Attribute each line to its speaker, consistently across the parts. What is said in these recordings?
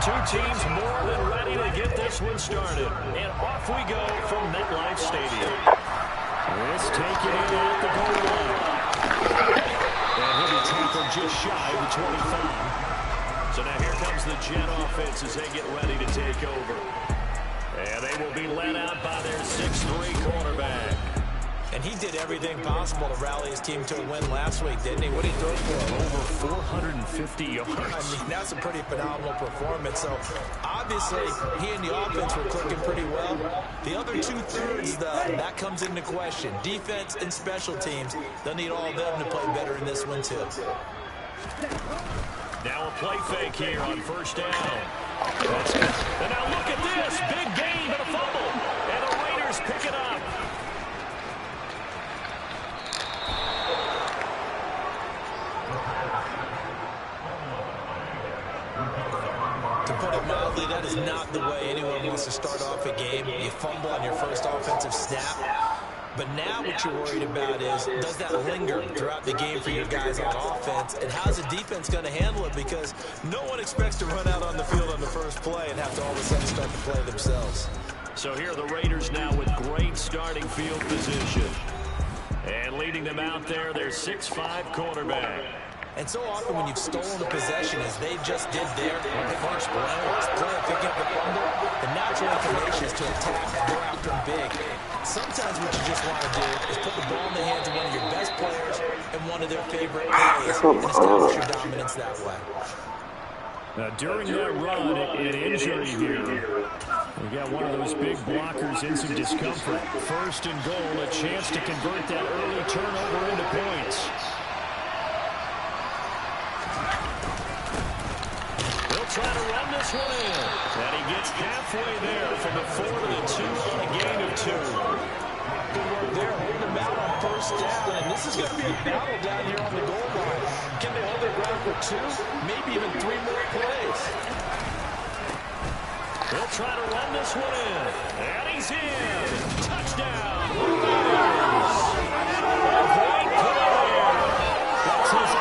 Speaker 1: Two teams more than ready to get this one started. And off we go from MetLife Stadium. This taken in at the goal line. And he'll be tackled just shy of the 25. So now here comes the Jet offense as they get ready to take over. And they will be led out by their 6'3" quarterback.
Speaker 2: And he did everything possible to rally his team to a win last week, didn't he? What did he throw for?
Speaker 1: Over 450 yards.
Speaker 2: I mean, that's a pretty phenomenal performance. So, obviously, he and the offense were clicking pretty well. The other two-thirds, though, that comes into question. Defense and special teams, they'll need all of them to play better in this one, too.
Speaker 1: Now a play fake here on first down. And now look at this. Big gain, but a fumble. And the Raiders pick it up.
Speaker 2: To put it mildly, that is not the way anyone wants to start off a game. You fumble on your first offensive snap. But now what you're worried about is, does that linger throughout the game for your guys on offense? And how's the defense going to handle it? Because no one expects to run out on the field on the first play and have to all of a sudden start to play themselves.
Speaker 1: So here are the Raiders now with great starting field position. And leading them out there, their 6'5" quarterback.
Speaker 2: And so often when you've stolen a possession, as they just did there on the first play picking up the fumble, the natural inclination is to attack and go after them big. Sometimes what you just want to do is put the ball in the hands of one of your best players and one of their favorite plays and establish your dominance that way.
Speaker 1: Now, during that run, an injury here. We got one of those big blockers in some discomfort. First and goal, a chance to convert that early turnover into points. They'll try to run this one in. And he gets halfway there from the 4 to the 2 on a gain of 2.
Speaker 2: Good work there, holding them out on first down. And this is going to be a battle down here on the goal line. Can they hold their ground for 2, maybe even 3 more plays?
Speaker 1: They'll try to run this one in. And he's in. Touchdown. Great play there. That's his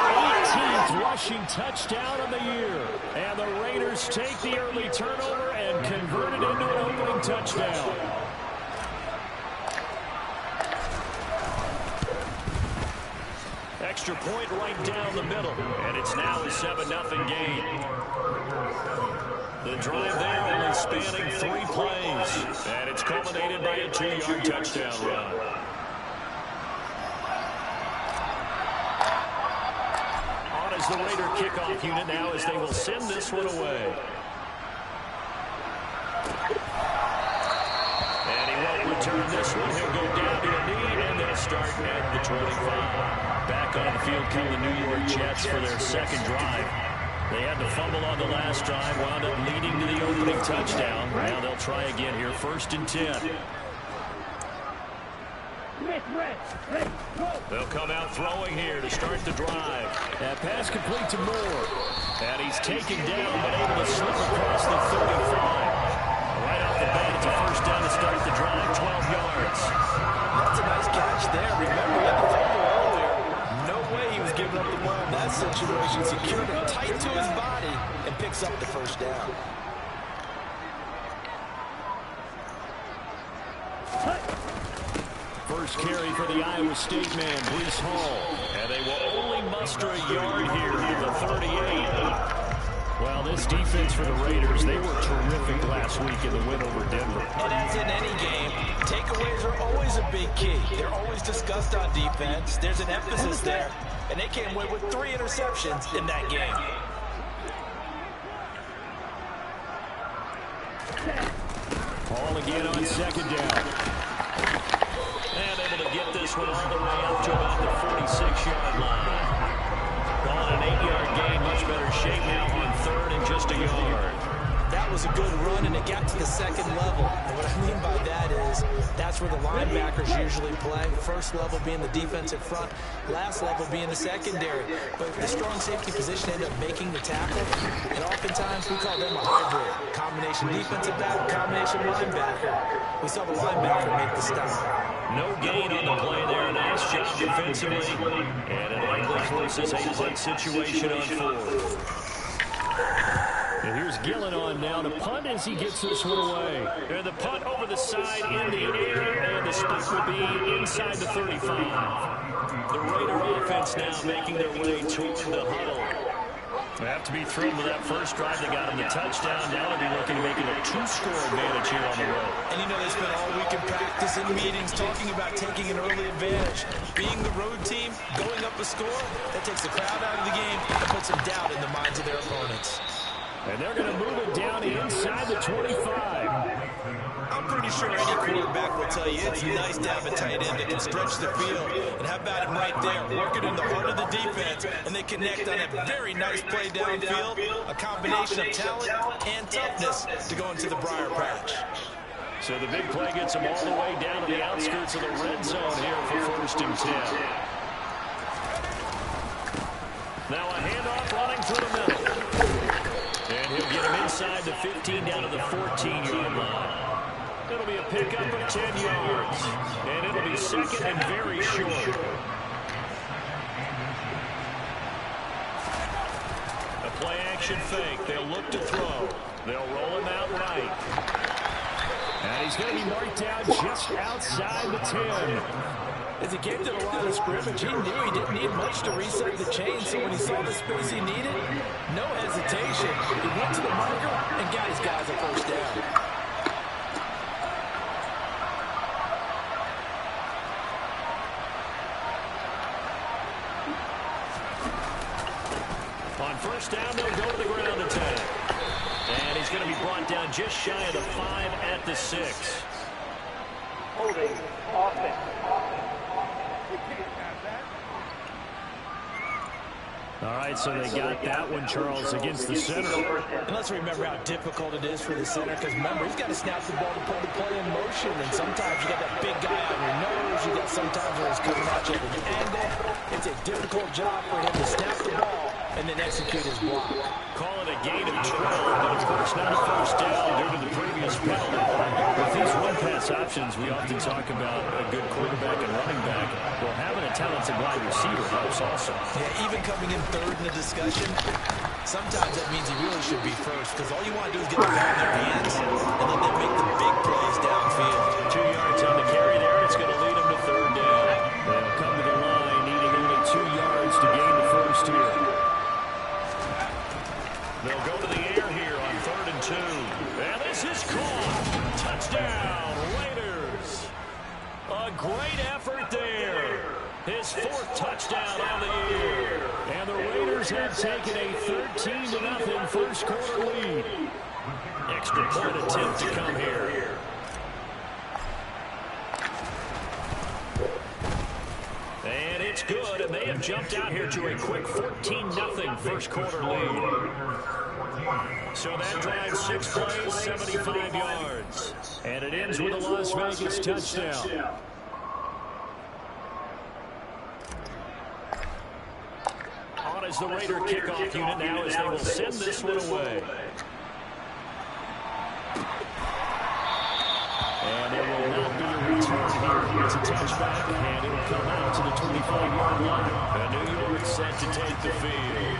Speaker 1: 18th rushing touchdown of the year. And the Raiders take the early turnover and convert it into an opening touchdown. Extra point right down the middle. And it's now a 7-0 game. The drive there only spanning 3 plays. And it's culminated by a 2-yard touchdown run. On as the Raider kickoff unit now as they will send this one away. And he won't return this one. He'll go down to a knee, and they'll start at the 25. Back on the field come the New York Jets for their second drive. They had to fumble on the last drive, wound up leading to the opening touchdown. Now they'll try again here, 1st and 10. They'll come out throwing here to start the drive. That pass complete to Moore. And he's taken down, but able to slip across the 35. Right off the bat, it's a first down to start the drive, 12 yards.
Speaker 2: That's a nice catch there. Remember, he had the fumble earlier. No way he was giving up the ball in that situation. Secured it tight to his body and picks up the first down.
Speaker 1: First carry for the Iowa State man, Breece Hall. And they will only muster a yard here to the 38. Well, this defense for the Raiders, they were terrific last week in the win over Denver.
Speaker 2: And as in any game, takeaways are always a big key. They're always discussed on defense. There's an emphasis there. And they came away with 3 interceptions in that game.
Speaker 1: Hall again on second down. And able to get this one all the way up to about the 46-yard line. Calling an 8-yard gain, much better shape now on 3rd and just a yard.
Speaker 2: That was a good run, and it got to the second level. And what I mean by that is that's where the linebackers usually play. First level being the defensive front, last level being the secondary. But the strong safety position ended up making the tackle, and oftentimes we call them a hybrid. Combination defensive back, combination linebacker. We saw the linebacker make the stop.
Speaker 1: No gain on the play there. Nice job defensively. And it likely forces a punt situation on 4th. And here's Gillen on now to punt as he gets this one away. And the punt over the side in the air, and the split will be inside the 35. The Raider offense now making their way toward the huddle. They have to be thrilled with that first drive. They got him the touchdown. Now they'll be looking to make it a 2-score advantage here on the road.
Speaker 2: And you know they spent all week in practice and meetings talking about taking an early advantage. Being the road team, going up a score, that takes the crowd out of the game and puts some doubt in the minds of their opponents.
Speaker 1: And they're going to move it down inside the 25.
Speaker 2: I'm pretty sure any quarterback will tell you it's nice to have a tight end that can stretch the field. And how about him right there, working in the heart of the defense, and they connect on a very nice play downfield, a combination of talent and toughness to go into the briar patch.
Speaker 1: So the big play gets them all the way down to the outskirts of the red zone here for 1st and 10. Now a handoff running through the middle. And he'll get him inside the 15 down to the 14-yard line. It'll be a pickup of 10 yards. And it'll be second and very short. A play-action fake. They'll look to throw. They'll roll him out right. And he's going to be marked down just outside the 10.
Speaker 2: As he came to the line of scrimmage, he knew he didn't need much to reset the chain, so when he saw the space he needed, no hesitation. He went to the marker and got his guys a first down.
Speaker 1: On first down, they'll go to the ground attack. And he's going to be brought down just shy of the 5 at the 6.
Speaker 3: Holding offense.
Speaker 1: All right, so they got that one, Charles, against the center.
Speaker 2: And let's remember how difficult it is for the center, because remember, he's got to snap the ball to put the play in motion, and sometimes you got that big guy on your nose, you got sometimes where he's coming at you at an angle. It's a difficult job for him to snap the ball and then execute his block.
Speaker 1: Call it a gain of 12, but of course not a first down due to the previous penalty. With these one-pass options, we often talk about a good quarterback and running back. Well, having a talented wide receiver helps also.
Speaker 2: Yeah, even coming in third in the discussion, sometimes that means he really should be first, because all you want to do is get the ball in their hands and let them make the big plays downfield.
Speaker 1: 2 yards on the carry there. It's going to lead them to third down. They'll come to the line, needing only 2 yards to gain the first here. They'll go to the air here on 3rd and 2. And this is caught. Touchdown, Raiders. A great effort there. His 4th touchdown on the year. And the Raiders have taken a 13-0 first quarter lead. Extra point attempt to come here. And it's good, and they have jumped out here to a quick 14-0 first quarter lead. So that drive 6 plays, 75 yards. And it ends with a Las Vegas touchdown. On as the Raider kickoff unit now as they will send this one away. And there will not be a return here. It's a touchback, and it'll come out to the 25-yard line. And New York set to take the field.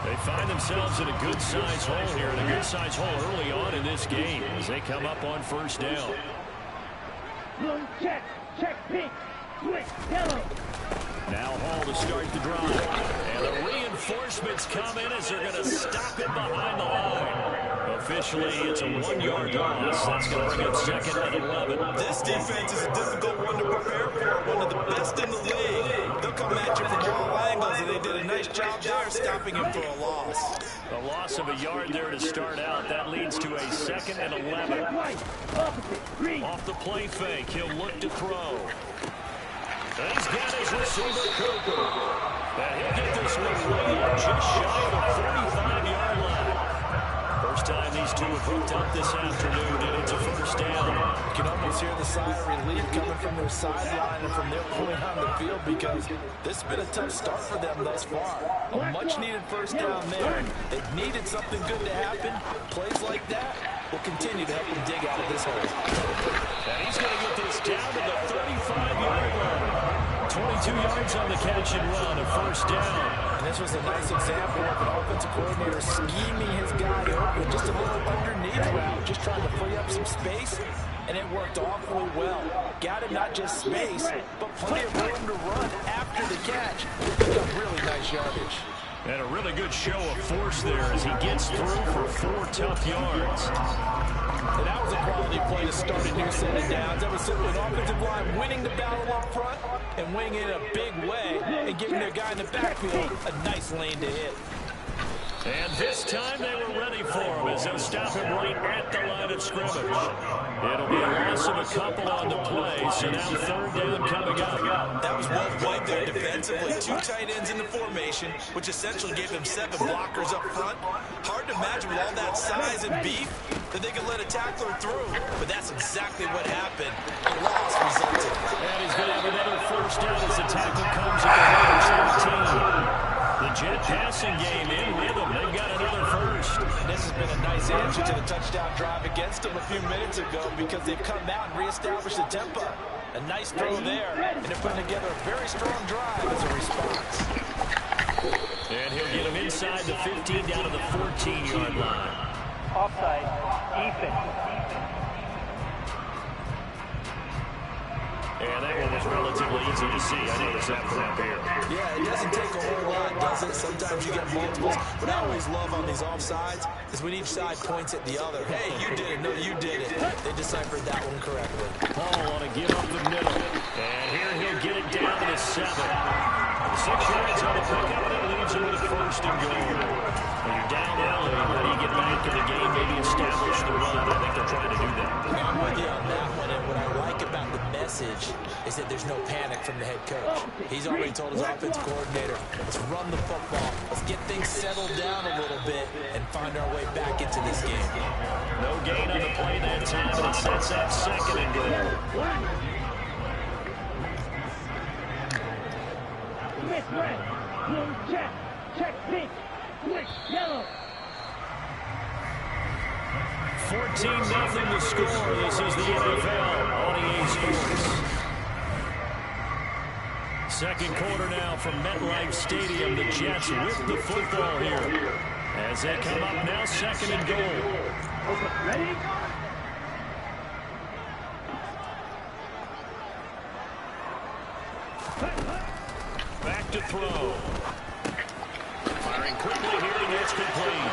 Speaker 1: They find themselves in a good-sized hole here, and a good-sized hole early on in this game as they come up on first down.
Speaker 3: Check pink, switch yellow.
Speaker 1: Now Hall to start the drive. And the reinforcements come in as they're going to stop it behind the line. Officially, it's a 1-yard loss. That's going to bring up 2nd and 11.
Speaker 2: This defense is a difficult one to prepare for, one of the best in the league. They'll come at you from all angles, and they did a nice job there stopping him for a loss.
Speaker 1: A loss of a yard there to start out. That leads to a 2nd and 11. Off the play fake, he'll look to throw. And he's got his receiver, Cooper. And he'll get this one way just shy of the 45-yard line. First time these two have hooked up this afternoon, and it's a first down.
Speaker 2: You can almost hear the sigh of relief coming from their sideline and from their point on the field, because this has been a tough start for them thus far. A much-needed first down there. They've needed something good to happen. Plays like that will continue to help them dig out of this hole.
Speaker 1: And he's going to get this down to the 35-yard line. 22 yards on the catch and run, a first down.
Speaker 2: And this was a nice example of an offensive coordinator scheming his guy open second route, just trying to free up some space, and it worked awfully well. Got him not just space, but plenty of room to run after the catch. Picked up really nice yardage.
Speaker 1: And a really good show of force there as he gets through for 4 tough yards.
Speaker 2: And that was a quality play to start a new set of downs. That was simply an offensive line winning the battle up front and winning it in a big way and giving their guy in the backfield a nice lane to hit.
Speaker 1: And this time they were ready for him as they'll stop him right at the line of scrimmage. It'll be a loss of a couple on the play, so now 3rd down coming up.
Speaker 2: That was well played there defensively. 2 tight ends in the formation, which essentially gave them 7 blockers up front. Hard to imagine with all that size and beef that they could let a tackler through, but that's exactly what happened. A loss resulted.
Speaker 1: And he's going to have another 1st down as the tackle comes at the Raiders 13. The Jet passing game in rhythm. They've got another 1st.
Speaker 2: This has been a nice answer to the touchdown drive against them a few minutes ago because they've come out and reestablished the tempo. A nice throw there, and they're putting together a very strong drive as a response.
Speaker 1: And he'll get him inside the 15 down to the 14-yard line.
Speaker 3: Offside, defense.
Speaker 1: And that one was relatively easy to see. I noticed that from up here.
Speaker 2: Yeah, it doesn't take a whole lot, does it? Sometimes you get multiples. What I always love on these offsides is when each side points at the other. Hey, you did it. No, you did it. They deciphered that one correctly.
Speaker 1: Paul on a give up the middle. And here he'll get it down to the 7. 6 yards on the pickup, and it leaves him with 1st and goal. When you're down early, how do you get back in the game, maybe establish the run? I think they're trying to do that.
Speaker 2: I'm with you on that one, and what I like about the message is that there's no panic from the head coach. He's already told his offensive coordinator, let's run the football, let's get things settled down a little bit and find our way back into this game.
Speaker 1: No gain on the play that time, and it sets up 2nd and goal.
Speaker 3: Smith red, blue check pink, switch yellow.
Speaker 1: 14-0 the score. This is the NFL on EA Sports. 2nd quarter now from MetLife Stadium. The Jets with the football here as they come up now 2nd and goal.
Speaker 3: Ready?
Speaker 1: Back to throw. Firing quickly here, and it's complete.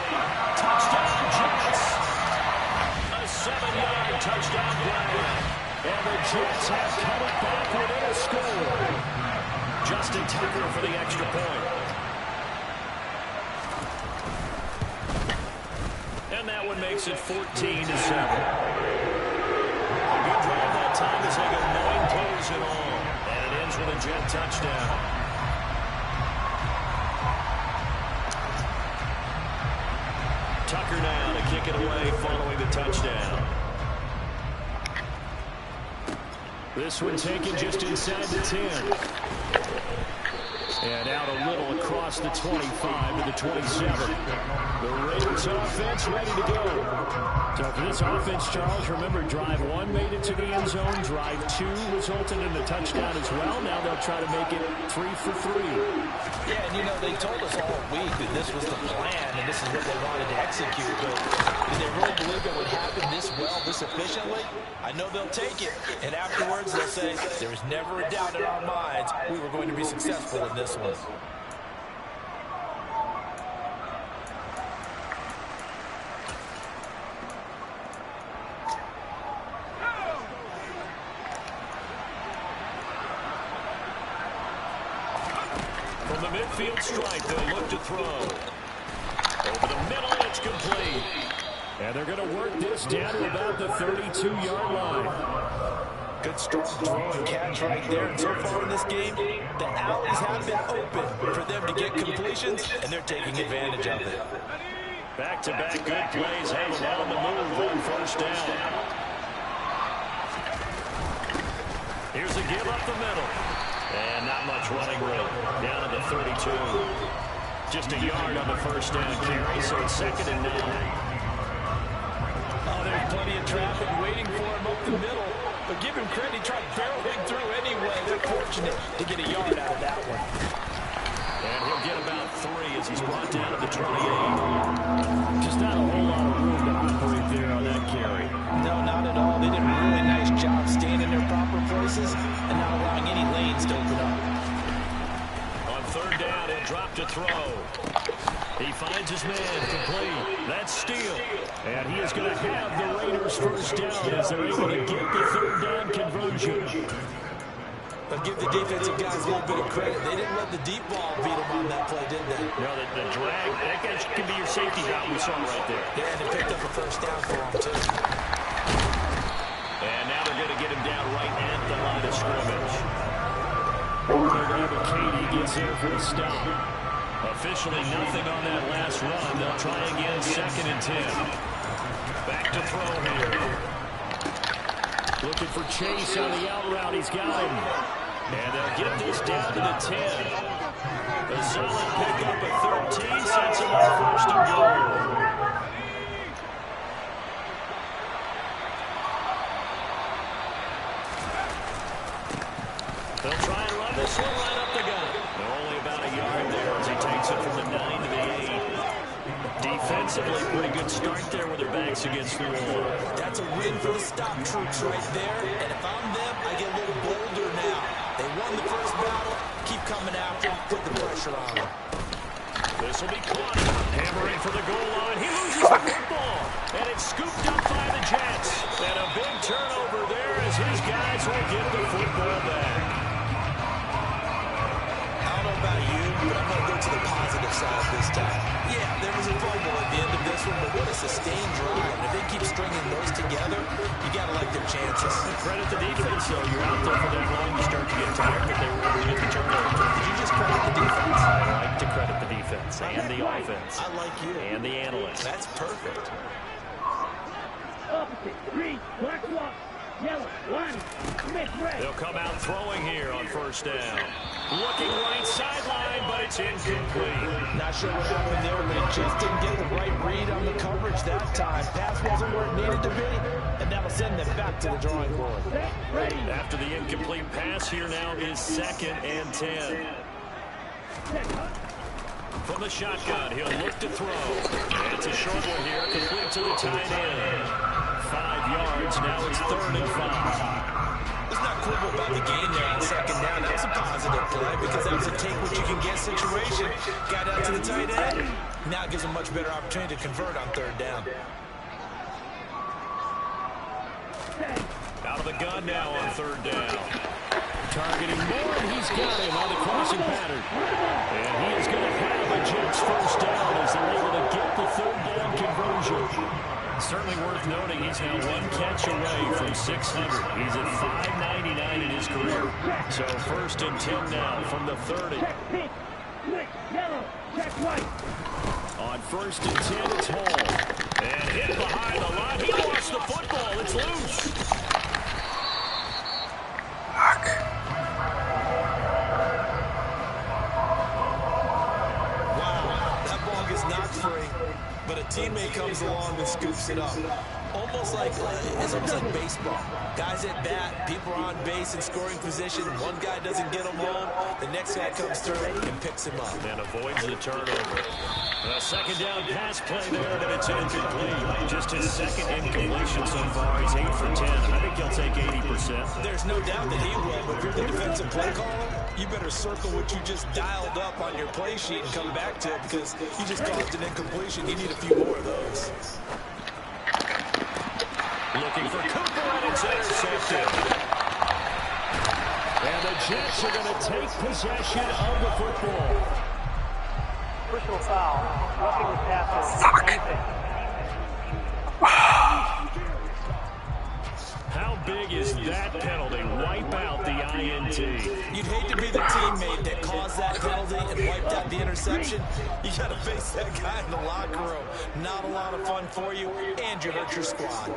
Speaker 1: Touchdown, Jets. A 7-yard touchdown play. And the Jets have cut it back within a score. Justin Tucker for the extra point. And that one makes it 14-7. A good drive that time as they go 9 plays in all. And it ends with a Jet touchdown. Tucker now to kick it away following the touchdown. This one taken just inside the 10. And out a little across the 25 to the 27. The Raiders offense ready to go. So for this offense, Charles, remember drive 1 made it to the end zone. Drive 2 resulted in a touchdown as well. Now they'll try to make it 3 for 3.
Speaker 2: Yeah, and you know, they told us all week that this was the plan and this is what they wanted to execute. But did they really believe it would happen this well, this efficiently? I know they'll take it. And afterwards, they'll say, there was never a doubt in our minds we were going to be successful in this one.
Speaker 1: From the midfield stripe, they'll look to throw. Over the middle, it's complete. And they're going to work this down to about the 32-yard line.
Speaker 2: Good strong throw and catch right there. And so far in this game, the alleys have been open for them to get completions, and they're taking advantage of it.
Speaker 1: Back-to-back good plays have them on the move on 1st down. Here's a give up the middle. And not much running room. Down to the 32. Just a yard on the 1st down carry, so it's 2nd and 9.
Speaker 2: Oh, there's plenty of traffic waiting for him up the middle. But give him credit, he tried barreling through anyway. They're fortunate to get a yard out of that one.
Speaker 1: And he'll get about 3 as he's brought down to the 28. Just not a whole lot of room to operate there on throw. He finds his man complete. That's Steele. And he is going to have the Raiders first down as they're able to get the third down conversion.
Speaker 2: I'll give the defensive guys a little bit of credit. They didn't let the deep ball beat them on that play, did they?
Speaker 1: No, the drag, that guy can be your safety valve we saw right there.
Speaker 2: Yeah, and they picked up a first down for him, too.
Speaker 1: And now they're going to get him down right at the line of scrimmage. They're going to have Katie gets there for a stop. Officially nothing on that last run. They'll try again, 2nd and 10. Back to throw here. Looking for Chase on the out route. He's got him. And they'll get this down to the 10. A solid pickup at 13 sets him up 1st and goal. They'll try and run this one right up the gut. They're only about a yard there as he takes it from the 9 to the 8. Defensively, pretty good start there with their backs against the wall.
Speaker 2: That's a win for the stop troops right there. And if I'm them, I get a little bolder now. They won the first battle. Keep coming after them. Put the pressure on them.
Speaker 1: This will be caught. Hammering for the goal line. He loses the football. And it's scooped up by the Jets. And a big turnover there as his guys will get the football back.
Speaker 2: About you, but I'm going to go to the positive side this time. Yeah, there was a fumble at the end of this one, but what a sustained drive. And if they keep stringing those together, you got to like their chances.
Speaker 1: Credit the defense, so you're out there for that long, you start to get tired, but they were able to get the turnover.
Speaker 2: Did you just credit the defense?
Speaker 1: I like to credit the defense and the offense.
Speaker 2: I like you.
Speaker 1: And the analysts.
Speaker 2: That's perfect.
Speaker 3: Opposite. 3. Black walk. Yellow. 1. Smith red.
Speaker 1: They'll come out throwing here on 1st down. Looking right sideline, but it's incomplete.
Speaker 2: Not sure what happened there, but it just didn't get the right read on the coverage that time. Pass wasn't where it needed to be, and that'll send them back to the drawing board.
Speaker 1: After the incomplete pass, here now is 2nd and 10. From the shotgun, he'll look to throw. And it's a short one here, complete to the tight end. 5 yards, now it's 3rd and 5.
Speaker 2: Let's not quibble about the game there on 2nd down. That was a positive play because that was a take-what-you-can-get situation. Got out to the tight end. Now it gives them much better opportunity to convert on 3rd down.
Speaker 1: Out of the gun now on 3rd down. Targeting Moore, and he's got him on the crossing pattern. And he is going to have the Jets first down as they're able to get the 3rd down conversion. Certainly worth noting he's now 1 catch away from 600. He's at 599 in his career. So 1st and 10 now from the 30.
Speaker 3: Check pink. Switch. Yellow. Check white.
Speaker 1: On 1st and 10, it's Hall. And hit behind the line. He lost the football. It's loose.
Speaker 2: But a teammate comes along and scoops it up. It's almost like baseball. Guys at bat, people are on base in scoring position. One guy doesn't get him home. The next guy comes through and picks him up.
Speaker 1: And avoids the turnover. A 2nd down pass play there, but it's incomplete. Just his 2nd incompletion so far. He's 8 for 10. I think he'll take 80%.
Speaker 2: There's no doubt that he will, but if you're the defensive play caller, you better circle what you just dialed up on your play sheet and come back to it because you just caused an incompletion. You need a few more of those.
Speaker 1: Looking for Cooper, and it's intercepted. And the Jets are going to take possession of the football.
Speaker 3: Personal foul. Roughing the passer. Anything.
Speaker 1: How big is that penalty? Wipe out the INT.
Speaker 2: You'd hate to be the teammate that caused that penalty and wiped out the interception. You got to face that guy in the locker room. Not a lot of fun for you, and you hurt your squad.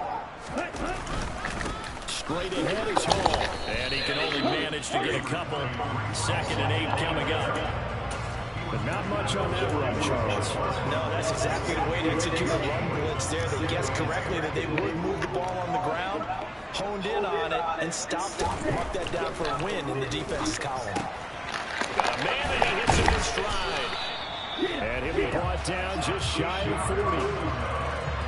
Speaker 1: Straight ahead is Hall. And he can only manage to get a couple. 2nd and 8 coming up. But not much on that run, Charles.
Speaker 2: No, that's exactly the way to execute a run blitz there. They guessed correctly that they would move the ball on the ground, honed in on it, and stopped it. Mark that down for a win in the defense's column.
Speaker 1: Got a man, and he hits him in stride. And he'll be brought down just shy of 40.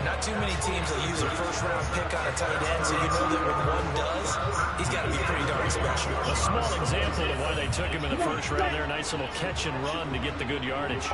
Speaker 2: Not too many teams will use a first-round pick on a tight end, so you know that when one does, he's got to be pretty darn special.
Speaker 1: A small example of why they took him in the first round there. Nice little catch and run to get the good yardage.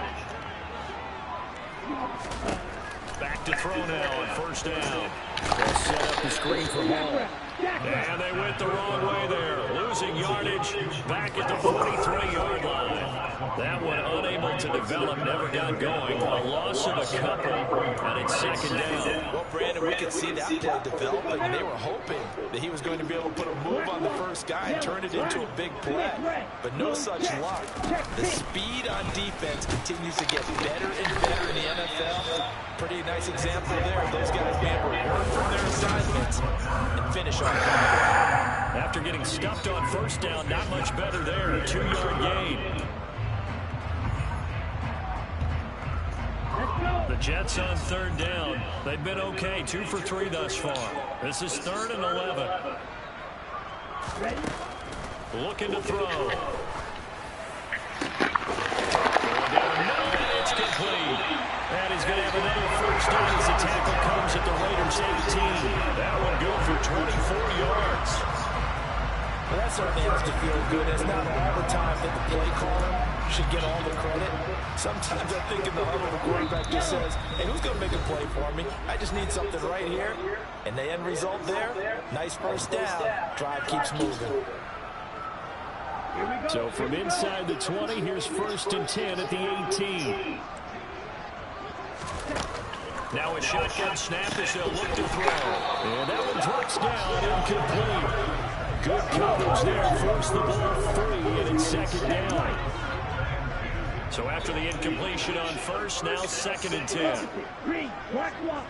Speaker 1: Back to throw now on first down. They'll set up the screen for Hall. And they went the wrong way there. Losing yardage back at the 43-yard line. That one unable to develop, never got going. A loss of a couple, and it's second down.
Speaker 2: Well, Brandon, we could see that play developing. They were hoping that he was going to be able to put a move on the first guy and turn it into a big play. But no such luck. The speed on defense continues to get better and better in the NFL. Pretty nice example there. Those guys being able to learn from their assignments and finish on time.
Speaker 1: After getting stuffed on first down, not much better there. A 2-yard gain. The Jets on third down. They've been okay. 2 for 3 thus far. This is 3rd and 11. Looking to throw. And it's complete. And he's going to have another first down as the tackle comes at the Raiders 18. That one good for 24 yards.
Speaker 2: Well, that certainly has to feel good. It's not all the time that the play caller should get all the credit. Sometimes I think in the huddle, the quarterback just says, hey, who's going to make a play for me? I just need something right here. And the end result there, nice first down. Drive keeps moving.
Speaker 1: So from inside the 20, here's 1st and 10 at the 18. Now a shotgun snap as they'll look to throw. And that one drops down, incomplete. Good coverage there, force the ball free, and it's second down. So after the incompletion on first, now 2nd and 10.
Speaker 3: Green, black one,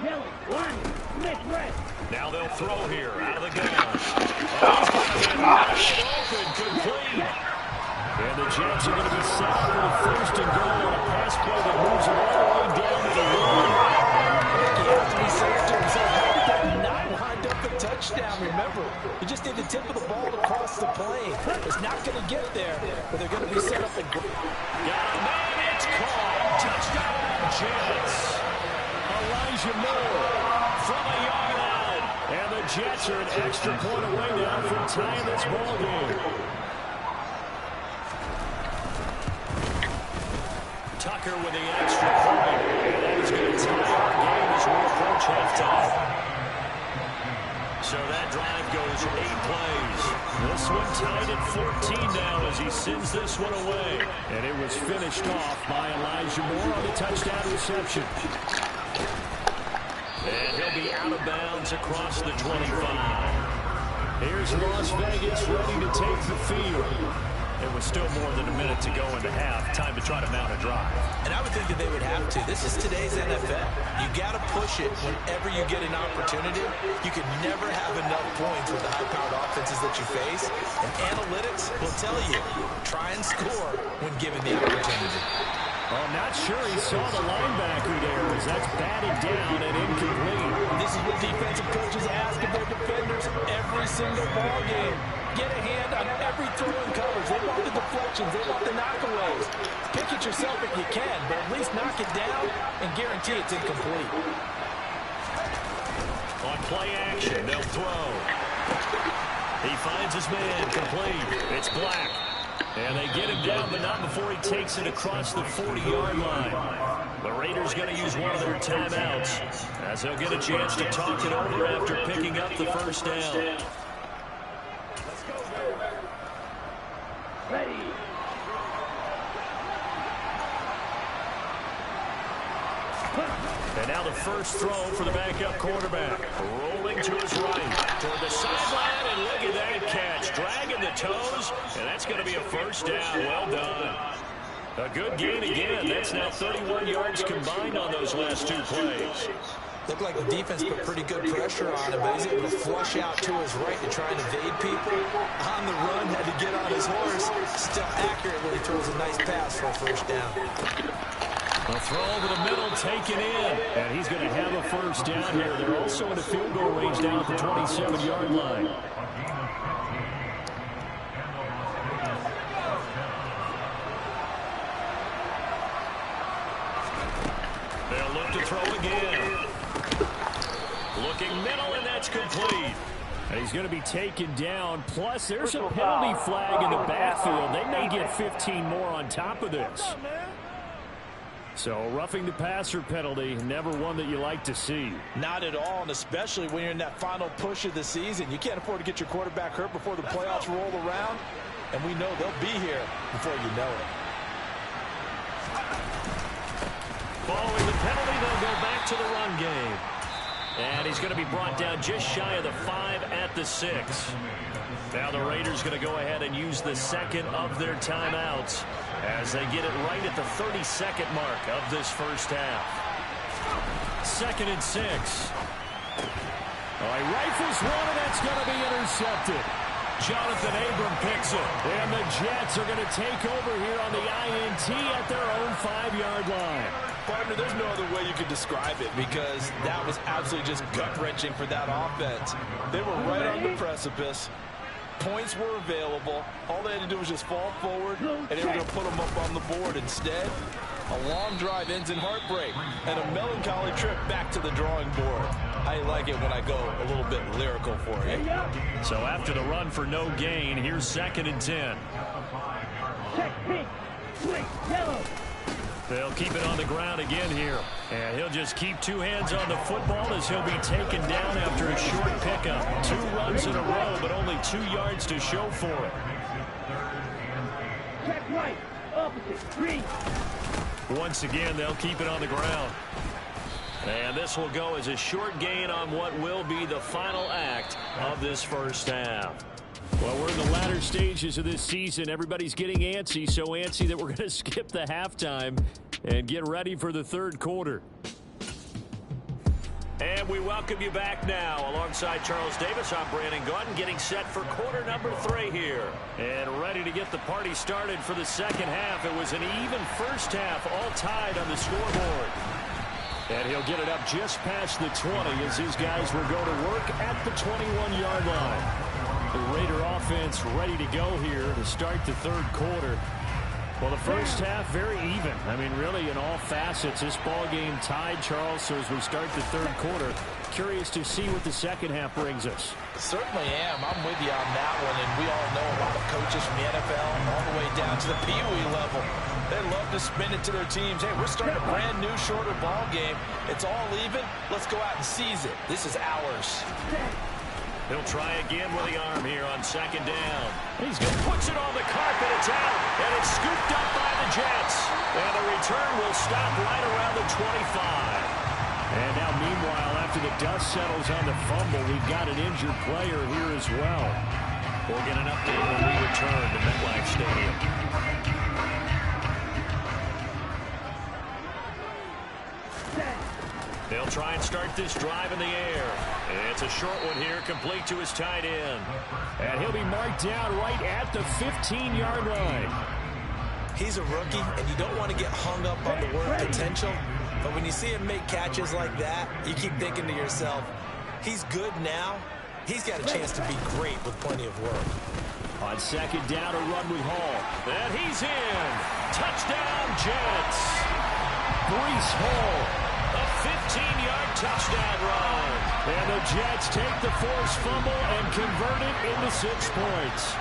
Speaker 3: yellow, one, mid red.
Speaker 1: Now they'll throw here, out of the gun. Open, complete. And the Jets are going to be set up with a 1st and goal on a pass play that moves it all the way down to the line.
Speaker 2: He has to be saying to himself, how did that not wind up a touchdown? Remember, you just need the tip of the ball to cross the plane. It's not going to get there, but they're going to be set up and
Speaker 1: got a man, it's caught. Touchdown, Jets. Elijah Moore from a yard line. And the Jets are an extra point away now from tying this ball game. Tucker with the extra point. And that is going to tie our game as we approach halftime. So that drive goes 8 plays. This one tied at 14 now as he sends this one away. And it was finished off by Elijah Moore on the touchdown reception. And he'll be out of bounds across the 25. Here's Las Vegas ready to take the field. It was still more than a minute to go in the half. Time to try to mount a drive.
Speaker 2: And I would think that they would have to. This is today's NFL. You got to push it whenever you get an opportunity. You can never have enough points with the high-powered offenses that you face. And analytics will tell you, try and score when given the opportunity.
Speaker 1: I'm not sure he saw the linebacker there as that's batted down and incomplete.
Speaker 2: This is what defensive coaches ask of their defenders every single ball game. Get a hand on every throw and coverage. They want the deflections. They want the knockaways. Pick it yourself if you can, but at least knock it down and guarantee it's incomplete.
Speaker 1: On play action, they'll throw. He finds his man, complete. It's Black. And they get him down, but not before he takes it across the 40-yard line. The Raiders going to use one of their timeouts as they'll get a chance to talk it over after picking up the first down.
Speaker 3: Ready.
Speaker 1: And now the first throw for the backup quarterback. Rolling to his right. Toward the sideline, and look at that catch. Dragging the toes, and that's going to be a first down. Well done. A good gain again. That's now 31 yards combined on those last 2 plays.
Speaker 2: Looked like the defense put pretty good pressure on him, but he's able to flush out to his right to try and evade people. On the run, had to get on his horse. Still accurate when he throws a nice pass for a first down.
Speaker 1: A throw over the middle, taken in. And he's going to have a first down here. They're also in the field goal range down at the 27-yard line. They'll look to throw again. complete. And he's going to be taken down. Plus, there's a penalty flag in the backfield. They may get 15 more on top of this. So, roughing the passer penalty, never one that you like to see.
Speaker 2: Not at all, and especially when you're in that final push of the season. You can't afford to get your quarterback hurt before the playoffs roll around, and we know they'll be here before you know it.
Speaker 1: Following the penalty, they'll go back to the run game. And he's going to be brought down just shy of the 5 at the 6. Now the Raiders going to go ahead and use the second of their timeouts as they get it right at the 32nd mark of this first half. 2nd and 6. He rifles one, and that's going to be intercepted. Jonathan Abram picks it. And the Jets are going to take over here on the INT at their own 5-yard line.
Speaker 2: Partner, there's no other way you could describe it because that was absolutely just gut-wrenching for that offense. They were right on the precipice. Points were available. All they had to do was just fall forward, and they were going to put them up on the board. Instead, a long drive ends in heartbreak and a melancholy trip back to the drawing board. I like it when I go a little bit lyrical for you.
Speaker 1: So after the run for no gain, here's 2nd and 10.
Speaker 3: Check pink, swing, yellow.
Speaker 1: They'll keep it on the ground again here. And he'll just keep 2 hands on the football as he'll be taken down after a short pickup. 2 runs in a row, but only 2 yards to show for it.
Speaker 3: Check right, opposite, green.
Speaker 1: Once again, they'll keep it on the ground. And this will go as a short gain on what will be the final act of this first half. Well, we're in the latter stages of this season. Everybody's getting antsy, so antsy that we're going to skip the halftime and get ready for the third quarter. And we welcome you back now. Alongside Charles Davis, I'm Brandon Gaudin, getting set for quarter number 3 here. And ready to get the party started for the second half. It was an even first half, all tied on the scoreboard. And he'll get it up just past the 20 as his guys will go to work at the 21-yard line. The Raider offense ready to go here to start the third quarter. Well, the first half, very even. I mean, really, in all facets, this ball game tied, Charles. So as we start the third quarter, curious to see what the second half brings us.
Speaker 2: Certainly am. I'm with you on that one, and we all know a lot of coaches from the NFL all the way down to the Pee Wee level. They love to spin it to their teams. Hey, we're starting a brand new, shorter ball game. It's all even. Let's go out and seize it. This is ours.
Speaker 1: He'll try again with the arm here on 2nd down. He's going to puts it on the carpet. It's out, and it's scooped up by the Jets. And the return will stop right around the 25. And now, meanwhile, after the dust settles on the fumble, we've got an injured player here as well. We'll get an update when we return to MetLife Stadium. They'll try and start this drive in the air. It's a short one here, complete to his tight end. And he'll be marked down right at the 15-yard line.
Speaker 2: He's a rookie, and you don't want to get hung up on the word potential. But when you see him make catches like that, you keep thinking to yourself, he's good now. He's got a chance to be great with plenty of work.
Speaker 1: On 2nd down, a run with Hall. And he's in. Touchdown, Jets. Breece Hall. A 15-yard touchdown run. And the Jets take the forced fumble and convert it into 6 points.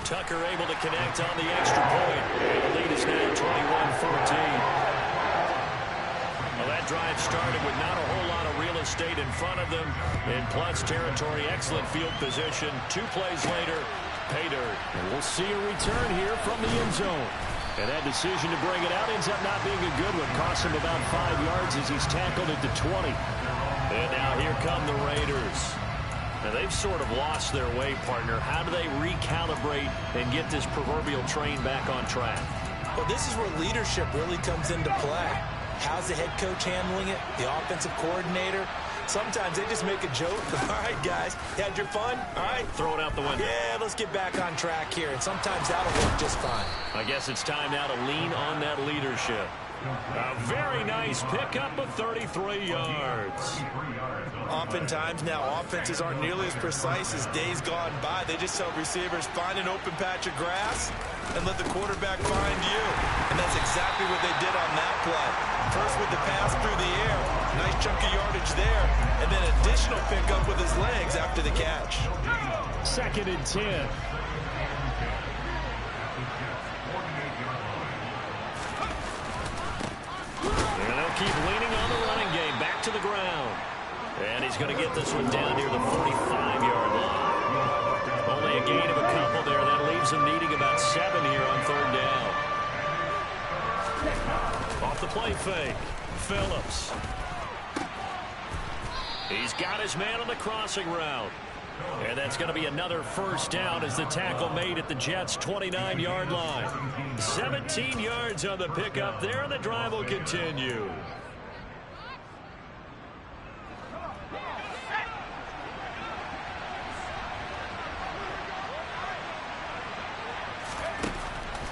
Speaker 1: Tucker able to connect on the extra point. And the lead is now 21-14. Well, that drive started with not a whole lot of real estate in front of them. In plus territory, excellent field position. 2 plays later, pay dirt. And we'll see a return here from the end zone. And that decision to bring it out ends up not being a good one. Cost him about 5 yards as he's tackled at the 20. And now here come the Raiders. Now they've sort of lost their way, partner. How do they recalibrate and get this proverbial train back on track?
Speaker 2: Well, this is where leadership really comes into play. How's the head coach handling it? The offensive coordinator? Sometimes they just make a joke. All right, guys, you had your fun? All right.
Speaker 1: Throw it out the window.
Speaker 2: Yeah, let's get back on track here. And sometimes that'll work just fine.
Speaker 1: I guess it's time now to lean on that leadership. A very nice pickup of 33 yards.
Speaker 2: Oftentimes now, offenses aren't nearly as precise as days gone by. They just tell receivers, find an open patch of grass and let the quarterback find you. And that's exactly what they did on that play. First with the pass through the air, Nice chunk of yardage there, and then additional pickup with his legs after the catch.
Speaker 1: 2nd and 10. And they'll keep leaning on the running game. Back to the ground. And he's going to get this one down near the 45-yard line. Only a gain of a couple there. That leaves him needing about 7 here on 3rd down. Off the play fake. Phillips. He's got his man on the crossing route. And that's going to be another 1st down as the tackle made at the Jets' 29-yard line. 17 yards on the pickup there, and the drive will continue.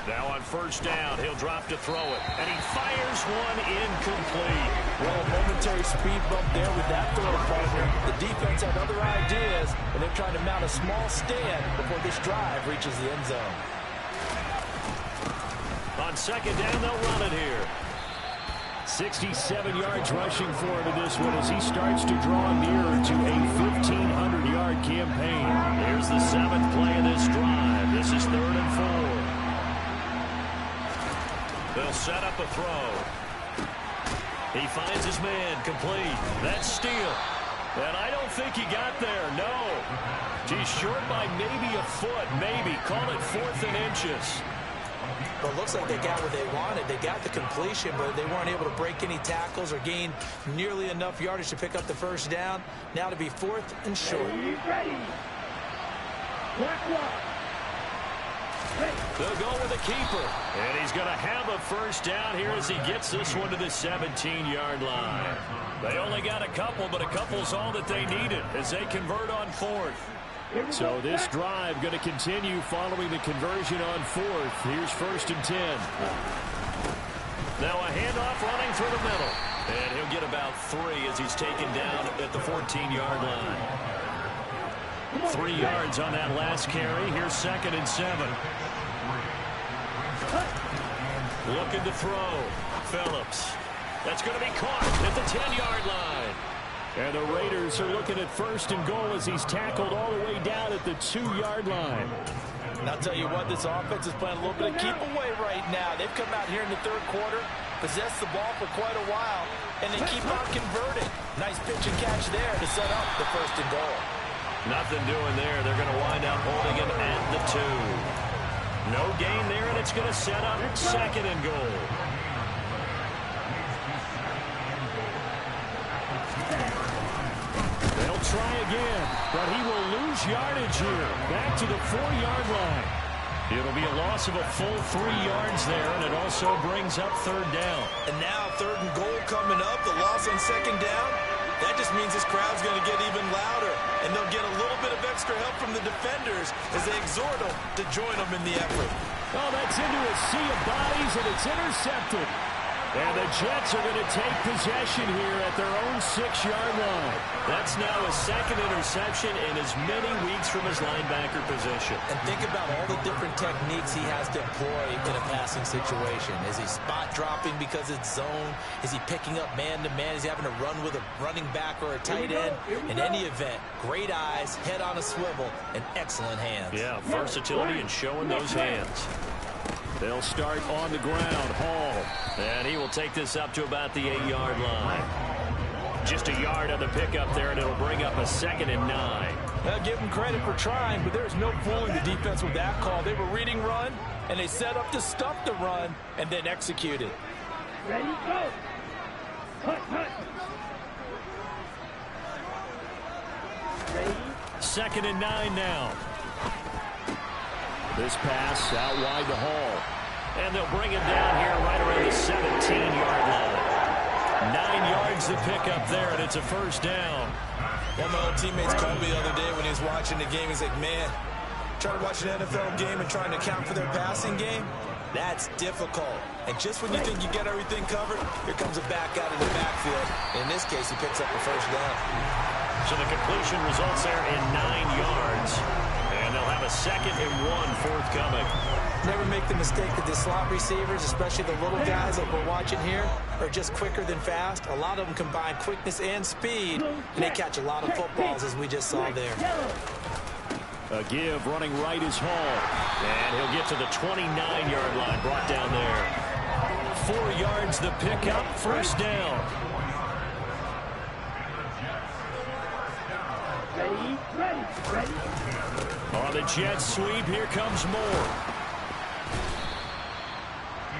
Speaker 1: Now on 1st down, he'll drop to throw it, and he fires one incomplete.
Speaker 2: Well, a momentary speed bump there with that throw, partner. The defense had other ideas, and they're trying to mount a small stand before this drive reaches the end zone.
Speaker 1: On 2nd down, they'll run it here. 67 yards rushing for him in this one as he starts to draw nearer to a 1,500-yard campaign. Here's the 7th play of this drive. This is 3rd and 4. They'll set up a throw. He finds his man, complete. That's Steele. And I don't think he got there, no. He's short by maybe a foot, maybe. Call it 4th and inches.
Speaker 2: Well, it looks like they got what they wanted. They got the completion, but they weren't able to break any tackles or gain nearly enough yardage to pick up the 1st down. Now to be 4th and short.
Speaker 3: Ready.
Speaker 1: They'll go with a keeper. And he's going to have a 1st down here as he gets this one to the 17-yard line. They only got a couple, but a couple's all that they needed as they convert on 4th. So this drive going to continue following the conversion on 4th. Here's 1st and 10. Now a handoff running through the middle. And he'll get about 3 as he's taken down at the 14-yard line. 3 yards on that last carry. Here's 2nd and 7. Looking to throw. Phillips. That's going to be caught at the 10-yard line. And the Raiders are looking at 1st and goal as he's tackled all the way down at the 2-yard line.
Speaker 2: And I'll tell you what, this offense is playing a little bit of keep away right now. They've come out here in the 3rd quarter, possessed the ball for quite a while, and they keep on converting. Nice pitch and catch there to set up the 1st and goal.
Speaker 1: Nothing doing there. They're going to wind up holding him at the 2. No gain there, and it's going to set up 2nd and goal. They'll try again, but he will lose yardage here. Back to the 4-yard line. It'll be a loss of a full 3 yards there, and it also brings up 3rd down.
Speaker 2: And now 3rd and goal coming up, the loss on 2nd down. That just means this crowd's going to get even louder, and they'll get a little bit of extra help from the defenders as they exhort them to join them in the effort.
Speaker 1: Oh, that's into a sea of bodies, and it's intercepted. And the Jets are going to take possession here at their own 6-yard line. That's now a 2nd interception in as many weeks from his linebacker position.
Speaker 2: And think about all the different techniques he has to employ in a passing situation. Is he spot dropping because it's zone? Is he picking up man-to-man? Is he having to run with a running back or a tight end? In any event, great eyes, head on a swivel, and excellent hands.
Speaker 1: Yeah, versatility and showing those hands. They'll start on the ground. Hall. And he will take this up to about the 8-yard line. Just a yard on the pickup there, and it'll bring up a 2nd and 9.
Speaker 2: I'll give him credit for trying, but there's no fooling the defense with that call. They were reading run, and they set up to stuff the run, and then executed.
Speaker 3: Ready, go. Cut. Ready.
Speaker 1: 2nd and 9 now. This pass out wide to Hall. And they'll bring him down here right around the 17-yard line. 9 yards to pick up there, and it's a 1st down.
Speaker 2: One of my old teammates called me the other day when he was watching the game. He's like, man, trying to watch an NFL game and trying to account for their passing game, that's difficult. And just when you think you get everything covered, here comes a back out of the backfield. In this case, he picks up the 1st down.
Speaker 1: So the completion results there in 9 yards. And And they'll have a 2nd and 1 forthcoming.
Speaker 2: Never make the mistake that the slot receivers, especially the little guys like we're watching here, are just quicker than fast. A lot of them combine quickness and speed, and they catch a lot of footballs, as we just saw there.
Speaker 1: A give running right is Hall. And he'll get to the 29-yard line, brought down there. 4 yards the pickup, first down.
Speaker 3: Ready.
Speaker 1: On the jet sweep, here comes Moore.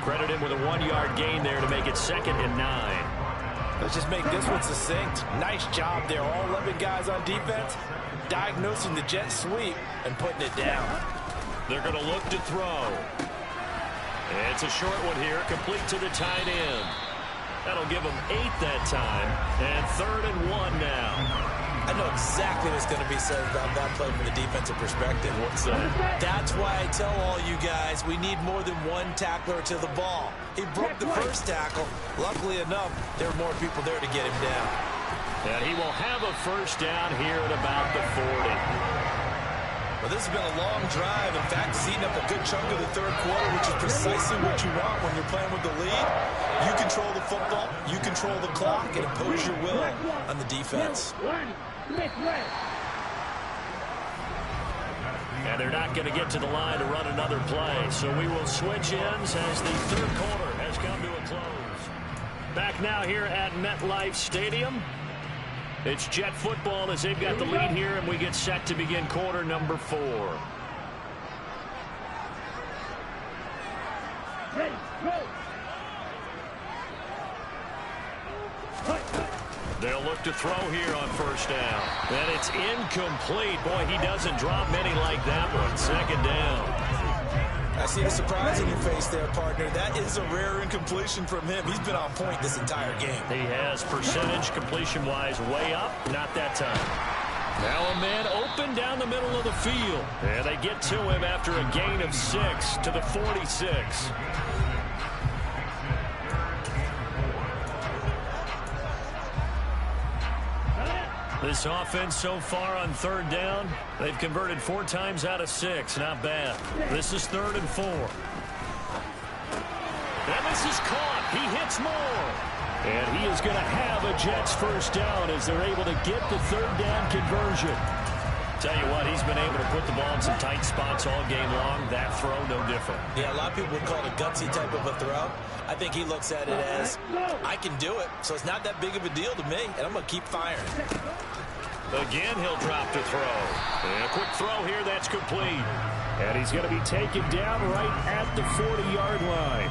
Speaker 1: Credit him with a 1-yard gain there to make it 2nd and 9.
Speaker 4: Let's just make this one succinct. Nice job there. All 11 guys on defense diagnosing the jet sweep and putting it down.
Speaker 1: They're going to look to throw. It's a short one here, complete to the tight end. That'll give them 8 that time, and 3rd and 1 now.
Speaker 2: I know exactly what's going to be said about that play from the defensive perspective.
Speaker 1: What's that?
Speaker 2: That's why I tell all you guys we need more than one tackler to the ball. He broke the first tackle. Luckily enough, there were more people there to get him down.
Speaker 1: And he will have a first down here at about the 40.
Speaker 2: Well, this has been a long drive. In fact, it's eating up a good chunk of the 3rd quarter, which is precisely what you want when you're playing with the lead. You control the football, you control the clock, and impose your will on the defense.
Speaker 1: And they're not going to get to the line to run another play, so we will switch ends as the 3rd quarter has come to a close. Back now here at MetLife Stadium. It's Jet football as they've got the lead here, and we get set to begin quarter number 4.
Speaker 3: Ready, go.
Speaker 1: They'll look to throw here on first down. And it's incomplete. Boy, he doesn't drop many like that one. 2nd down.
Speaker 2: I see the surprise in your face there, partner. That is a rare incompletion from him. He's been on point this entire game.
Speaker 1: He has percentage completion-wise way up. Not that time. Now a man open down the middle of the field. And they get to him after a gain of 6 to the 46. This offense so far on 3rd down, they've converted 4 times out of 6. Not bad. This is 3rd and 4. And this is caught. He hits Moore. And he is going to have a Jets first down as they're able to get the 3rd down conversion. Tell you what, he's been able to put the ball in some tight spots all game long. That throw, no different.
Speaker 2: Yeah, a lot of people would call it a gutsy type of a throw. I think he looks at it as, I can do it, so it's not that big of a deal to me, and I'm going to keep firing.
Speaker 1: Again, he'll drop to throw. And a quick throw here, that's complete. And he's going to be taken down right at the 40-yard line.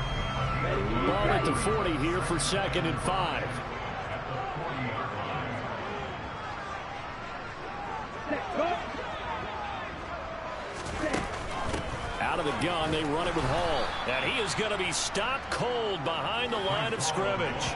Speaker 1: Ball at the 40 here for 2nd and 5. Out of the gun, they run it with Hall. And he is going to be stopped cold behind the line of scrimmage.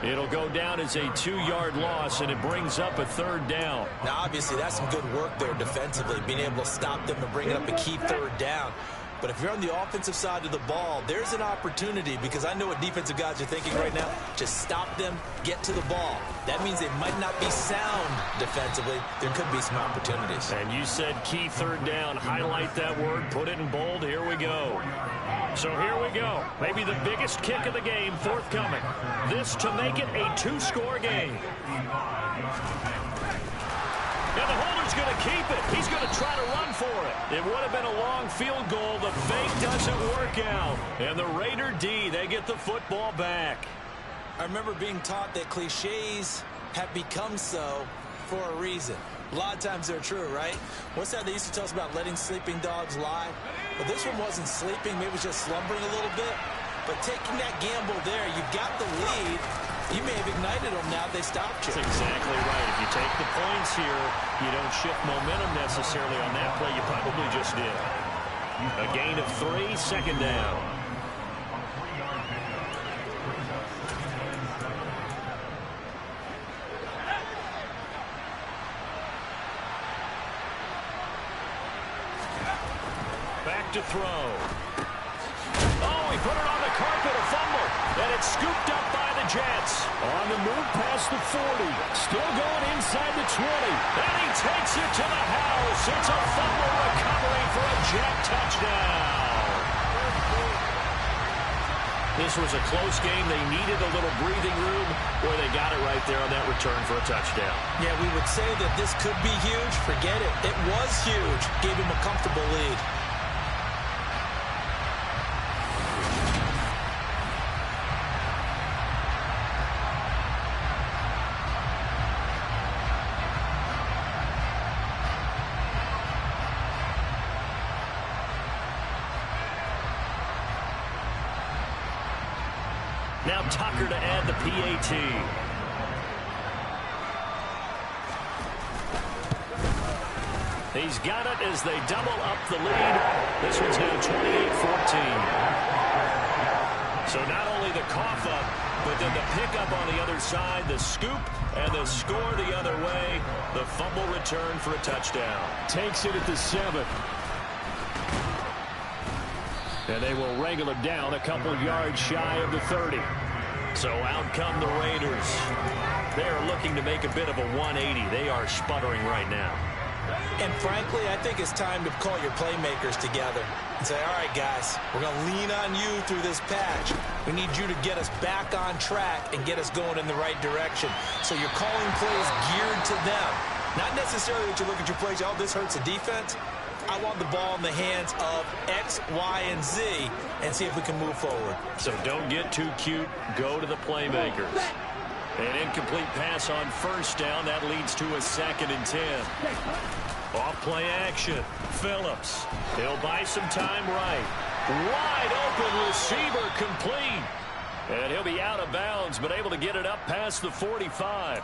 Speaker 1: It'll go down as a 2-yard loss, and it brings up a 3rd down.
Speaker 2: Now, obviously, that's some good work there defensively, being able to stop them and bring up a key 3rd down. But if you're on the offensive side of the ball, there's an opportunity, because I know what defensive guys are thinking right now. Just stop them, get to the ball. That means they might not be sound defensively. There could be some opportunities.
Speaker 1: And you said key 3rd down. Highlight that word. Put it in bold. Here we go. So here we go. Maybe the biggest kick of the game forthcoming. This to make it a 2-score game. And the holder's going to keep it. He's going to try to run for it. It would have been a long field goal. The fake doesn't work out. And the Raider D, they get the football back.
Speaker 2: I remember being taught that cliches have become so for a reason. A lot of times they're true, right? What's that they used to tell us about letting sleeping dogs lie? Well, this one wasn't sleeping. Maybe it was just slumbering a little bit. But taking that gamble there, you've got the lead. You may have ignited them now. They stopped you.
Speaker 1: That's exactly right. If you take the points here, you don't shift momentum necessarily on that play. You probably just did. A gain of 3, 2nd down. Back to throw. Oh, he put it on the carpet, a fumble. And it's scooped up by the Jets. On the move past the 40. Still going inside the 20. And he takes it to the house. It's a fumble recovery for a Jet touchdown. This was a close game. They needed a little breathing room. Boy, they got it right there on that return for a touchdown.
Speaker 2: Yeah, we would say that this could be huge. Forget it. It was huge. Gave him a comfortable lead.
Speaker 1: Now Tucker to add the PAT. He's got it as they double up the lead. This one's now 28-14. So not only the cough up, but then the pickup on the other side, the scoop, and the score the other way. The fumble return for a touchdown. Takes it at the 7. And they will wrangle him down a couple yards shy of the 30. So out come the Raiders. They are looking to make a bit of a 180. They are sputtering right now.
Speaker 2: And frankly, I think it's time to call your playmakers together and say, all right, guys, we're going to lean on you through this patch. We need you to get us back on track and get us going in the right direction. So you're calling plays geared to them. Not necessarily that you look at your plays, oh, this hurts the defense. I want the ball in the hands of X, Y, and Z and see if we can move forward.
Speaker 1: So don't get too cute. Go to the playmakers. An incomplete pass on first down. That leads to a 2nd and 10. Off play action. Phillips. He'll buy some time right. Wide open receiver complete. And he'll be out of bounds, but able to get it up past the 45.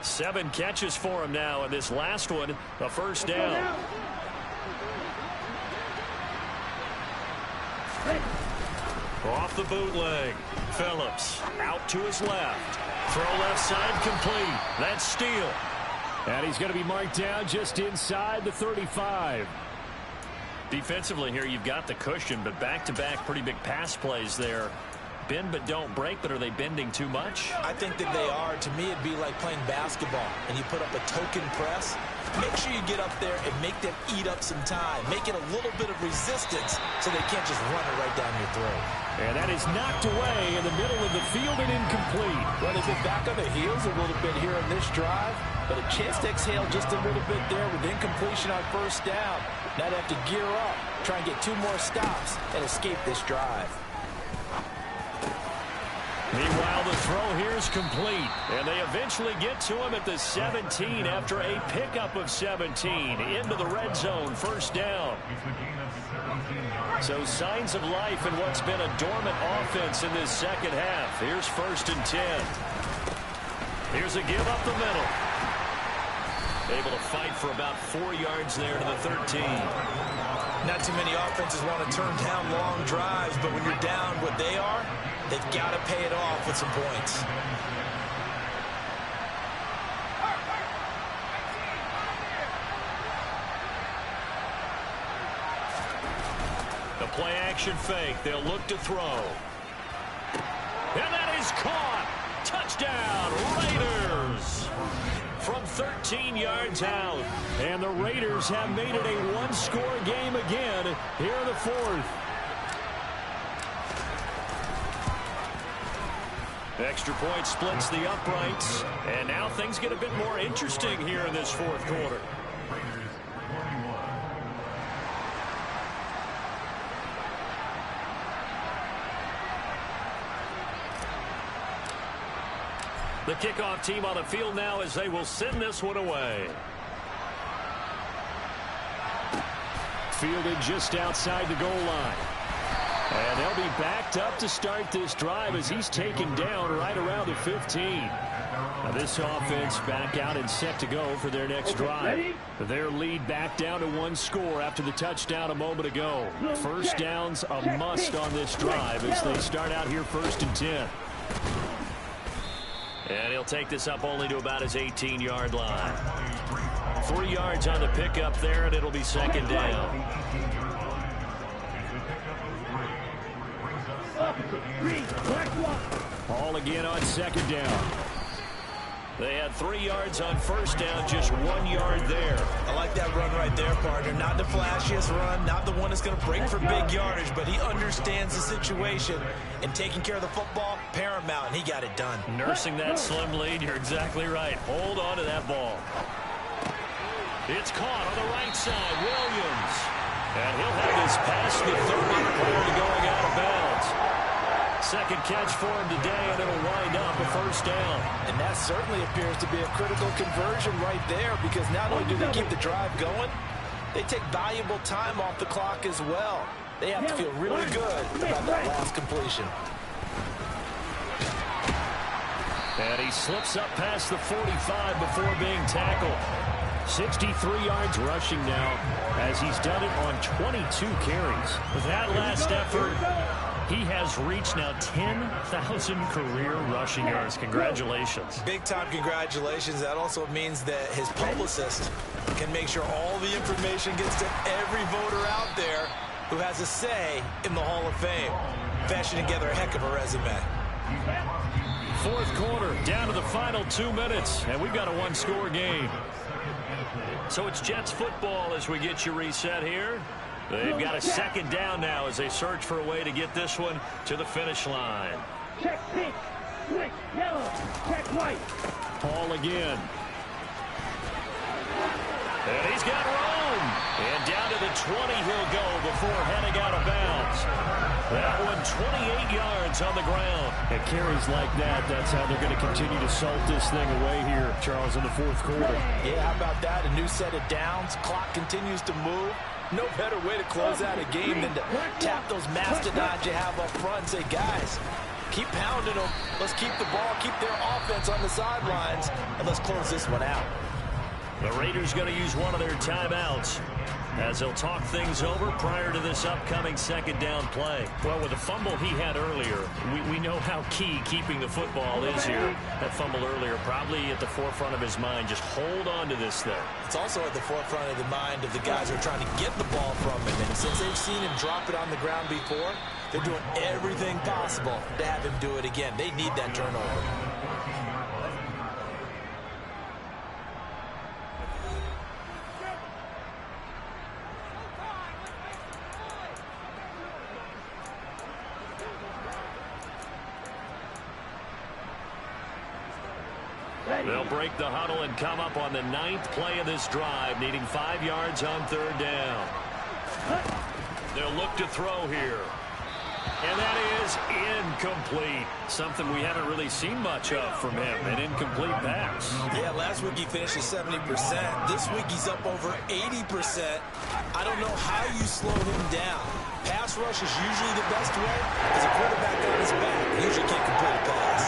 Speaker 1: 7 catches for him now, and this last one, a first down. Off the bootleg. Phillips out to his left. Throw left side complete. That's Steele. And he's going to be marked down just inside the 35. Defensively here, you've got the cushion, but back-to-back pretty big pass plays there. Bend but don't break, but are they bending too much?
Speaker 2: I think that they are. To me, it'd be like playing basketball, and you put up a token press. Make sure you get up there and make them eat up some time. Make it a little bit of resistance so they can't just run it right down your throat.
Speaker 1: And that is knocked away in the middle of the field and incomplete.
Speaker 2: Well, they've been back on their heels a little bit here on this drive, but a chance to exhale just a little bit there with incompletion on first down. Now they have to gear up, try and get 2 more stops, and escape this drive.
Speaker 1: Meanwhile, the throw here is complete, and they eventually get to him at the 17 after a pickup of 17 into the red zone, first down. So signs of life in what's been a dormant offense in this second half. Here's 1st and 10. Here's a give up the middle. Able to fight for about 4 yards there to the 13.
Speaker 2: Not too many offenses want to turn down long drives, but when you're down what they are, they've got to pay it off with some points.
Speaker 1: The play action fake. They'll look to throw. And that is caught. Touchdown, Raiders. From 13 yards out. And the Raiders have made it a 1-score game again here in the 4th. Extra point splits the uprights. And now things get a bit more interesting here in this 4th quarter. The kickoff team on the field now as they will send this one away. Fielded just outside the goal line. And they'll be backed up to start this drive as he's taken down right around the 15. Now this offense back out and set to go for their next drive. Their lead back down to 1 score after the touchdown a moment ago. First down's a must on this drive as they start out here 1st and 10. And he'll take this up only to about his 18-yard line. 3 yards on the pickup there, and it'll be 2nd down.
Speaker 3: Green, black one.
Speaker 1: Ball again on second down. They had 3 yards on first down, just 1 yard there.
Speaker 2: I like that run right there, partner. Not the flashiest run, not the one that's going to break for big yardage, but he understands the situation, and taking care of the football, paramount, and he got it done.
Speaker 1: Nursing that slim lead, you're exactly right. Hold on to that ball. It's caught on the right side, Williams. And he'll have this past the 30 prior to going out of bounds. Second catch for him today, and it'll wind up a first down.
Speaker 2: And that certainly appears to be a critical conversion right there, because not only do they keep the drive going, they take valuable time off the clock as well. They have to feel really good about that last completion.
Speaker 1: And he slips up past the 45 before being tackled. 63 yards rushing now, as he's done it on 22 carries. With that last effort, he has reached now 10,000 career rushing yards. Congratulations.
Speaker 2: Big-time congratulations. That also means that his publicist can make sure all the information gets to every voter out there who has a say in the Hall of Fame. Fashioning together a heck of a resume.
Speaker 1: Fourth quarter, down to the final 2 minutes, and we've got a one-score game. So it's Jets football as we get you reset here. They've got a second down now as they search for a way to get this one to the finish line.
Speaker 3: Check pink, switch yellow, check white.
Speaker 1: Paul again. And he's got room. And down to the 20 he'll go before heading out of bounds. That one 28 yards on the ground. It carries like that. That's how they're going to continue to salt this thing away here, Charles, in the fourth quarter.
Speaker 2: Yeah, how about that? A new set of downs. Clock continues to move. No better way to close out a game than to tap those mastodons you have up front and say, guys, keep pounding them. Let's keep the ball, keep their offense on the sidelines, and let's close this one out.
Speaker 1: The Raiders going to use one of their timeouts as they'll talk things over prior to this upcoming second down play. Well, with the fumble he had earlier, we know how key keeping the football is here. That fumble earlier probably at the forefront of his mind. Just hold on to this thing.
Speaker 2: It's also at the forefront of the mind of the guys who are trying to get the ball from him. And since they've seen him drop it on the ground before, they're doing everything possible to have him do it again. They need that turnover.
Speaker 1: They'll break the huddle and come up on the 9th play of this drive, needing 5 yards on third down. They'll look to throw here. And that is incomplete. Something we haven't really seen much of from him, an incomplete pass.
Speaker 2: Yeah, last week he finished at 70%. This week he's up over 80%. I don't know how you slow him down. Pass rush is usually the best way. As a quarterback on his back, he usually can't complete a pass.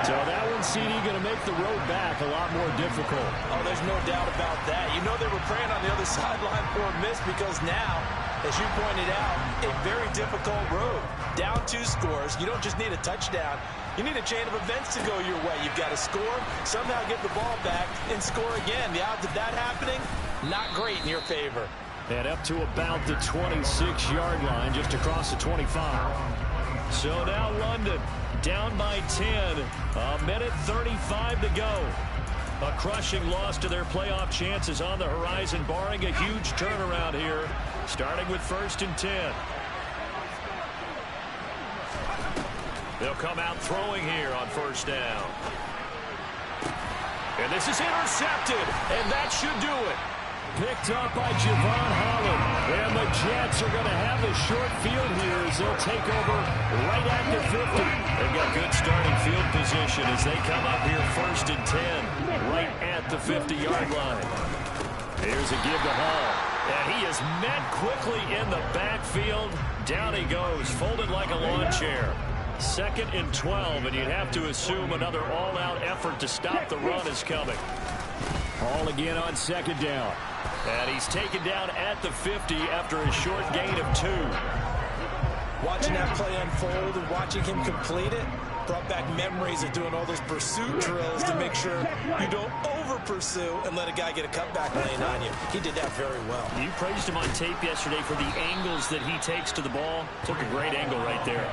Speaker 1: So that one, CD, going to make the road back a lot more difficult.
Speaker 2: Oh, there's no doubt about that. You know they were praying on the other sideline for a miss, because now, as you pointed out, a very difficult road. Down 2 scores. You don't just need a touchdown. You need a chain of events to go your way. You've got to score, somehow get the ball back, and score again. The odds of that happening, not great in your favor.
Speaker 1: And up to about the 26-yard line, just across the 25. So now London down by 10. A minute 35 to go. A crushing loss to their playoff chances on the horizon, barring a huge turnaround here, starting with 1st and 10. They'll come out throwing here on first down. And this is intercepted, and that should do it. Picked up by Javon Holland. And the Jets are going to have a short field here as they'll take over right at the 50. They've got good starting field position as they come up here 1st and 10, right at the 50-yard line. Here's a give to Hall. And he is met quickly in the backfield. Down he goes, folded like a lawn chair. 2nd and 12, and you'd have to assume another all-out effort to stop the run is coming. Hall again on second down. And he's taken down at the 50 after a short gain of 2.
Speaker 2: Watching that play unfold and watching him complete it brought back memories of doing all those pursuit drills to make sure you don't over-pursue and let a guy get a cutback lane on you. He did that very well.
Speaker 1: You praised him on tape yesterday for the angles that he takes to the ball. Took a great angle right there.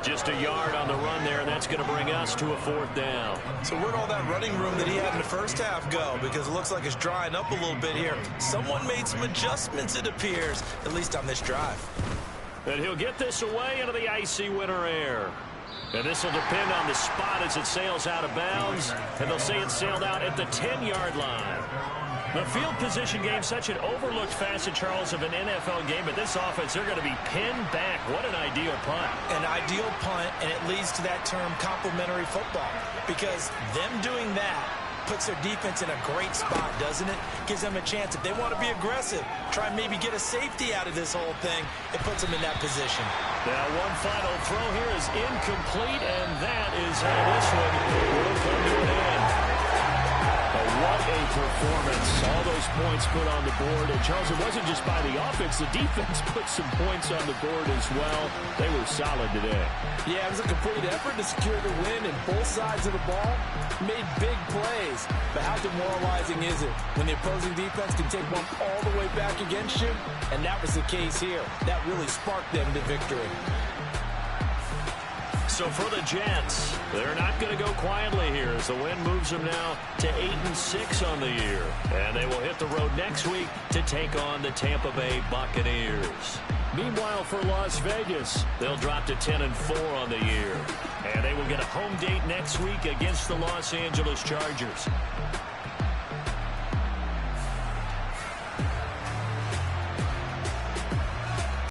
Speaker 1: Just a yard on the run there, and that's going to bring us to a 4th down.
Speaker 4: So where'd all that running room that he had in the first half go? Because it looks like it's drying up a little bit here. Someone made some adjustments, it appears, at least on this drive.
Speaker 1: And he'll get this away into the icy winter air. And this will depend on the spot as it sails out of bounds. And they'll say it sailed out at the 10-yard line. The field position game, such an overlooked facet, Charles, of an NFL game. But this offense, they're going to be pinned back. What an ideal punt.
Speaker 2: An ideal punt, and it leads to that term complementary football. Because them doing that puts their defense in a great spot, doesn't it? Gives them a chance. If they want to be aggressive, try and maybe get a safety out of this whole thing, it puts them in that position.
Speaker 1: Now, one final throw here is incomplete, and that is how this one will come to an end. What a performance. All those points put on the board. And, Charles, it wasn't just by the offense. The defense put some points on the board as well. They were solid today.
Speaker 2: Yeah, it was a complete effort to secure the win, and both sides of the ball made big plays. But how demoralizing is it when the opposing defense can take one all the way back against you? And that was the case here. That really sparked them to victory.
Speaker 1: So for the Jets, they're not going to go quietly here as the win moves them now to 8-6 on the year. And they will hit the road next week to take on the Tampa Bay Buccaneers. Meanwhile, for Las Vegas, they'll drop to 10-4 on the year. And they will get a home date next week against the Los Angeles Chargers.